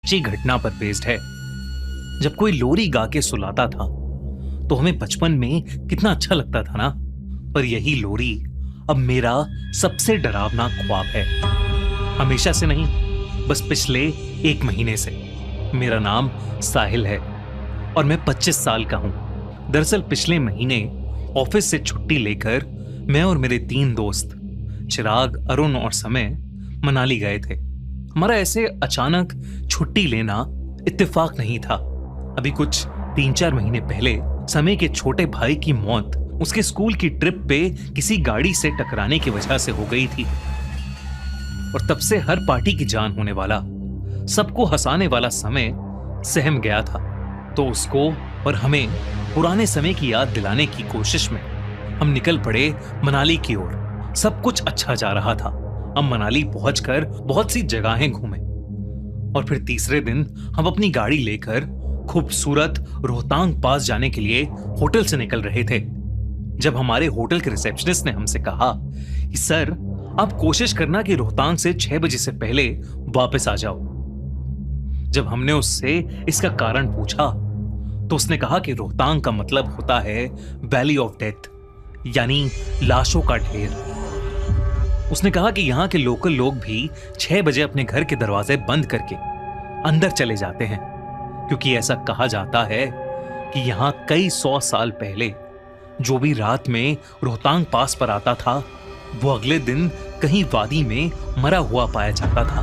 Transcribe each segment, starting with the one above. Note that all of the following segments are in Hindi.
सच्ची घटना पर बेस्ड है। जब कोई लोरी गा के सुलाता था तो हमें बचपन में कितना अच्छा लगता था ना, पर यही लोरी अब मेरा सबसे डरावना ख्वाब है। हमेशा से नहीं, बस पिछले 1 महीने से। मेरा नाम साहिल है और मैं 25 साल का हूं। दरअसल पिछले महीने ऑफिस से छुट्टी लेकर मैं और मेरे 3 दोस्त चिराग, अरुण और समय मनाली गए थे। हमारा ऐसे अचानक छुट्टी लेना इत्तेफाक नहीं था। अभी कुछ 3-4 महीने पहले समय के छोटे भाई की मौत उसके स्कूल की ट्रिप पे किसी गाड़ी से टकराने की वजह से हो गई थी और तब से हर पार्टी की जान होने वाला, सबको हंसाने वाला समय सहम गया था। तो उसको और हमें पुराने समय की याद दिलाने की कोशिश में हम निकल पड़े मनाली की ओर। सब कुछ अच्छा जा रहा था। हम मनाली पहुंचकर बहुत सी जगहें घूमे और फिर तीसरे दिन हम अपनी गाड़ी लेकर खूबसूरत रोहतांग पास जाने के लिए होटल से निकल रहे थे, जब हमारे होटल के रिसेप्शनिस्ट ने हमसे कहा कि सर, आप कोशिश करना कि रोहतांग से 6 बजे से पहले वापस आ जाओ। जब हमने उससे इसका कारण पूछा तो उसने कहा कि रोहतांग का मतलब होता है वैली ऑफ डेथ, यानी लाशों का ढेर। उसने कहा कि यहाँ के लोकल लोग भी 6 बजे अपने घर के दरवाजे बंद करके अंदर चले जाते हैं, क्योंकि ऐसा कहा जाता है कि यहाँ कई 100 साल पहले जो भी रात में रोहतांग पास पर आता था वो अगले दिन कहीं वादी में मरा हुआ पाया जाता था।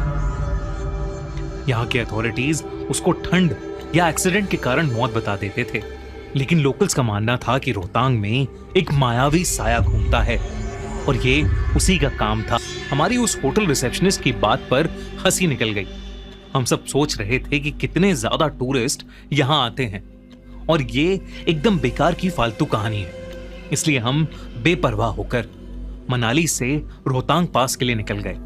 यहाँ के अथॉरिटीज उसको ठंड या एक्सीडेंट के कारण मौत बता देते थे, लेकिन लोकल्स का मानना था कि रोहतांग में एक मायावी साया घूमता है और ये उसी का काम था। हमारी उस होटल रिसेप्शनिस्ट की बात पर हंसी निकल गई। हम सब सोच रहे थे कि कितने ज्यादा टूरिस्ट यहाँ आते हैं और ये एकदम बेकार की फालतू कहानी है। इसलिए हम बेपरवाह होकर मनाली से रोहतांग पास के लिए निकल गए।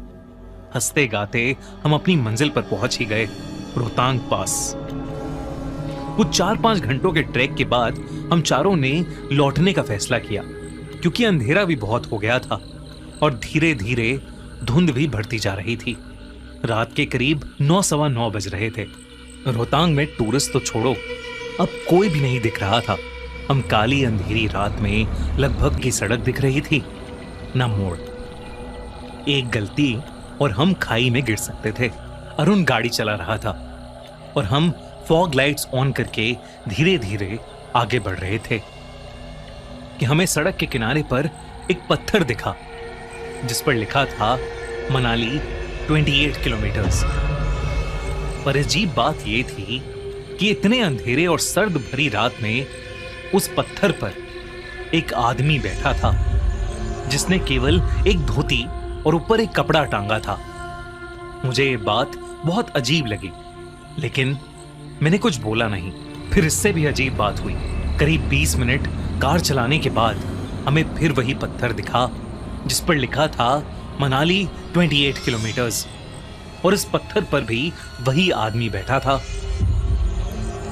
हंसते गाते हम अपनी मंजिल पर पहुंच ही गए, रोहतांग पास। कुछ 4-5 घंटों के ट्रैक के बाद हम चारों ने लौटने का फैसला किया, क्योंकि अंधेरा भी बहुत हो गया था और धीरे धीरे धुंध भी बढ़ती जा रही थी। रात के करीब 9-9:15 बज रहे थे। रोहतांग में टूरिस्ट तो छोड़ो, अब कोई भी नहीं दिख रहा था। हम काली अंधेरी रात में लगभग की सड़क दिख रही थी, ना मोड़। एक गलती और हम खाई में गिर सकते थे। अरुण गाड़ी चला रहा था और हम फॉग लाइट्स ऑन करके धीरे धीरे आगे बढ़ रहे थे कि हमें सड़क के किनारे पर एक पत्थर दिखा जिस पर लिखा था मनाली 28 किलोमीटर्स। पर अजीब बात यह थी कि इतने अंधेरे और सर्द भरी रात में उस पत्थर पर एक आदमी बैठा था जिसने केवल एक धोती और ऊपर एक कपड़ा टांगा था। मुझे ये बात बहुत अजीब लगी, लेकिन मैंने कुछ बोला नहीं। फिर इससे भी अजीब बात हुई। करीब 20 मिनट कार चलाने के बाद हमें फिर वही पत्थर दिखा जिस पर लिखा था मनाली 28 किलोमीटर्स, और इस पत्थर पर भी वही आदमी बैठा था।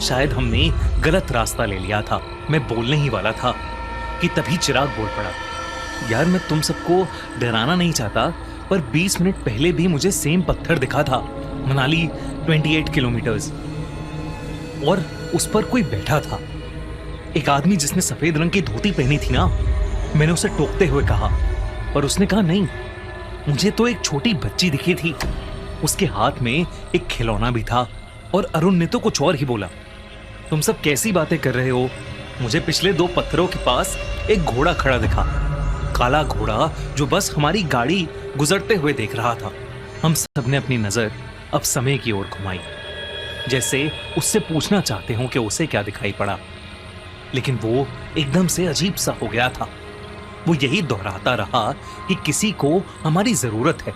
शायद हमने गलत रास्ता ले लिया था। मैं बोलने ही वाला था कि तभी चिराग बोल पड़ा, यार मैं तुम सबको डराना नहीं चाहता, पर 20 मिनट पहले भी मुझे सेम पत्थर दिखा था, मनाली 28 किलोमीटर्स, और उस पर कोई बैठा था, एक आदमी जिसने सफेद रंग की धोती पहनी थी ना। मैंने उसे टोकते हुए कहा, पर उसने कहा नहीं, मुझे तो एक छोटी बच्ची दिखी थी, उसके हाथ में एक खिलौना भी था। और अरुण ने तो कुछ और ही बोला, तुम सब कैसी बातें कर रहे हो, मुझे पिछले 2 पत्थरों के पास एक घोड़ा खड़ा दिखा, काला घोड़ा जो बस हमारी गाड़ी गुजरते हुए देख रहा था। हम सबने अपनी नजर अब समय की ओर घुमाई, जैसे उससे पूछना चाहते हो कि उसे क्या दिखाई पड़ा, लेकिन वो एकदम से अजीब सा हो गया था। वो यही दोहराता रहा कि किसी को हमारी जरूरत है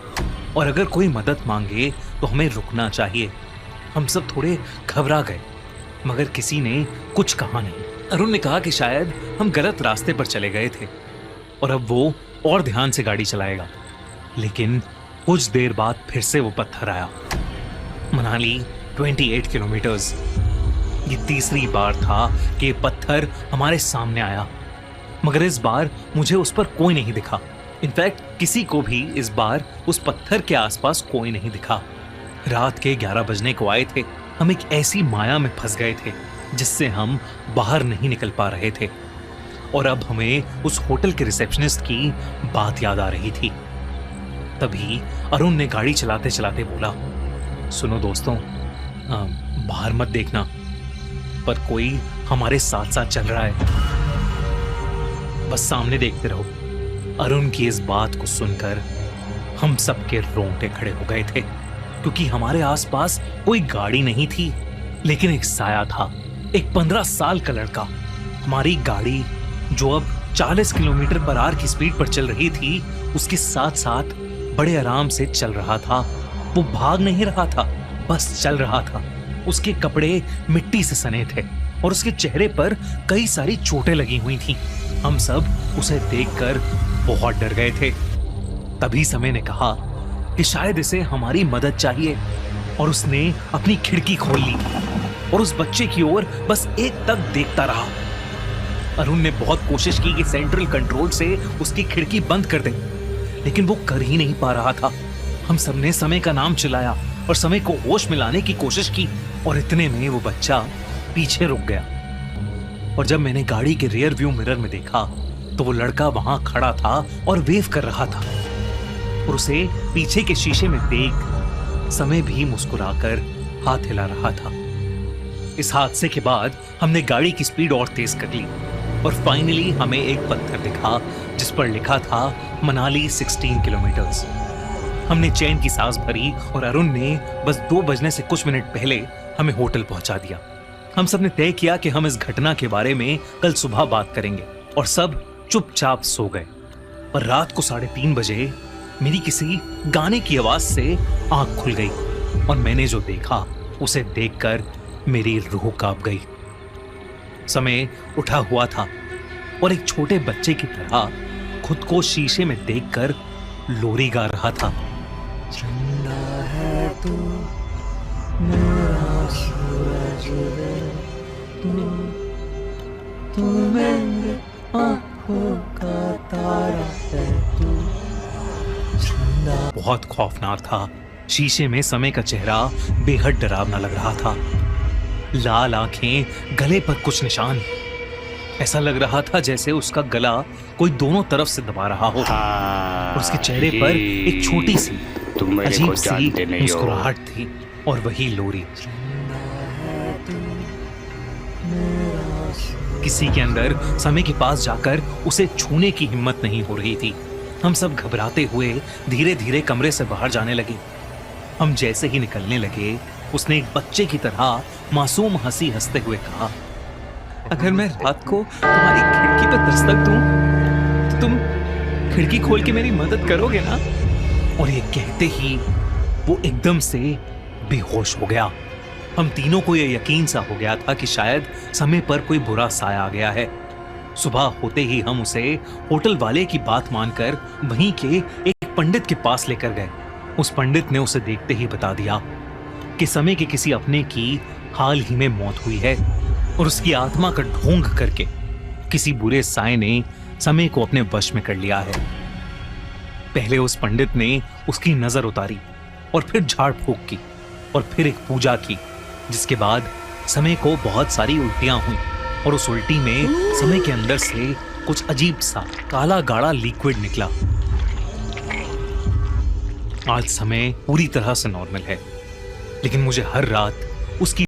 और अगर कोई मदद मांगे तो हमें रुकना चाहिए। हम सब थोड़े घबरा गए, मगर किसी ने कुछ कहा नहीं। अरुण ने कहा कि शायद हम गलत रास्ते पर चले गए थे और अब वो और ध्यान से गाड़ी चलाएगा। लेकिन कुछ देर बाद फिर से वो पत्थर आया, मनाली 28 किलोमीटर्स। ये तीसरी बार था कि ये पत्थर हमारे सामने आया, मगर इस बार मुझे उस पर कोई नहीं दिखा। इनफैक्ट किसी को भी इस बार उस पत्थर के आसपास कोई नहीं दिखा। रात के 11 बजने को आए थे। हम एक ऐसी माया में फंस गए थे जिससे हम बाहर नहीं निकल पा रहे थे। और अब हमें उस होटल के रिसेप्शनिस्ट की बात याद आ रही थी। तभी अरुण ने गाड़ी चलाते चलाते बोला, सुनो दोस्तों, बाहर मत देखना, पर कोई हमारे साथ साथ चल रहा है, बस सामने देखते रहो। अरुण की इस बात को सुनकर हम सबके रोंगटे खड़े हो गए थे, क्योंकि हमारे आसपास कोई गाड़ी नहीं थी, लेकिन एक साया था, एक 15 साल का लड़का। हमारी गाड़ी जो अब 40 किलोमीटर पर आवर की स्पीड पर चल रही थी, उसके साथ साथ बड़े आराम से चल रहा था। वो भाग नहीं रहा था, बस चल रहा था। उसके कपड़े मिट्टी से सने थे और उसके चेहरे पर कई सारी चोटें लगी हुई थी। हम सब उसे देखकर बहुत डर गए थे। तभी समय ने कहा कि शायद इसे हमारी मदद चाहिए, और उसने अपनी खिड़की खोल ली और उस बच्चे की ओर बस एक तक देखता रहा। अरुण ने बहुत कोशिश की कि सेंट्रल कंट्रोल से उसकी खिड़की बंद कर दे, लेकिन वो कर ही नहीं पा रहा था। हम सबने समय का नाम चिल्लाया और समय को होश में लाने की कोशिश की, और इतने में वो बच्चा पीछे रुक गया। और जब मैंने गाड़ी के रियर व्यू मिरर में देखा तो वो लड़का वहां खड़ा था और वेव कर रहा था, और उसे पीछे के शीशे में देख समय भी मुस्कुराकर हाथ हिला रहा था। इस हादसे के बाद हमने गाड़ी की स्पीड और तेज कर ली, और फाइनली हमें एक पत्थर दिखा जिस पर लिखा था मनाली 16 किलोमीटर्स। हमने चैन की सांस भरी और अरुण ने बस 2 बजने से कुछ मिनट पहले हमें होटल पहुंचा दिया। हम सब ने तय किया कि हम इस घटना के बारे में कल सुबह बात करेंगे, और सब चुपचाप सो गए। पर रात को 3:30 बजे मेरी किसी गाने की आवाज से आंख खुल गई, और मैंने जो देखा उसे देखकर मेरी रूह कांप गई। समय उठा हुआ था और एक छोटे बच्चे की तरह खुद को शीशे में देखकर लोरी गा रहा था। जिंदा है तू, मेरा सूरज रे, तू मेरी आंखों का तारा है तू। बहुत खौफनाक था। शीशे में समय का चेहरा बेहद डरावना लग रहा था। लाल आंखें, गले पर कुछ निशान। ऐसा लग रहा था जैसे उसका गला कोई दोनों तरफ से दबा रहा हो, और उसके चेहरे पर एक छोटी सी अजीब सी मुस्कुराहट थी, और वही लोरी। किसी के अंदर समय के पास जाकर उसे छूने की हिम्मत नहीं हो रही थी। हम सब घबराते हुए धीरे धीरे कमरे से बाहर जाने लगे। हम जैसे ही निकलने लगे, उसने एक बच्चे की तरह मासूम हंसी हंसते हुए कहा, अगर मैं रात को तुम्हारी खिड़की पर दस्तक दूं तो तुम खिड़की खोल के मेरी मदद करोगे ना? और ये कहते ही वो एकदम से बेहोश हो गया। हम तीनों को यह यकीन सा हो गया था कि शायद समय पर कोई बुरा साया आ गया है। सुबह होते ही हम उसे होटल वाले की बात मानकर वहीं के एक पंडित के पास लेकर गए। उस पंडित ने उसे देखते ही बता दिया कि समय के किसी अपने की हाल ही में मौत हुई है, और उसकी आत्मा का ढोंग करके किसी बुरे साए ने समय को अपने वश में कर लिया है। पहले उस पंडित ने उसकी नजर उतारी, और फिर झाड़ फूंक की, और फिर एक पूजा की, जिसके बाद समय को बहुत सारी उल्टियां हुई, और उस उल्टी में समय के अंदर से कुछ अजीब सा काला गाढ़ा लिक्विड निकला। आज समय पूरी तरह से नॉर्मल है, लेकिन मुझे हर रात उसकी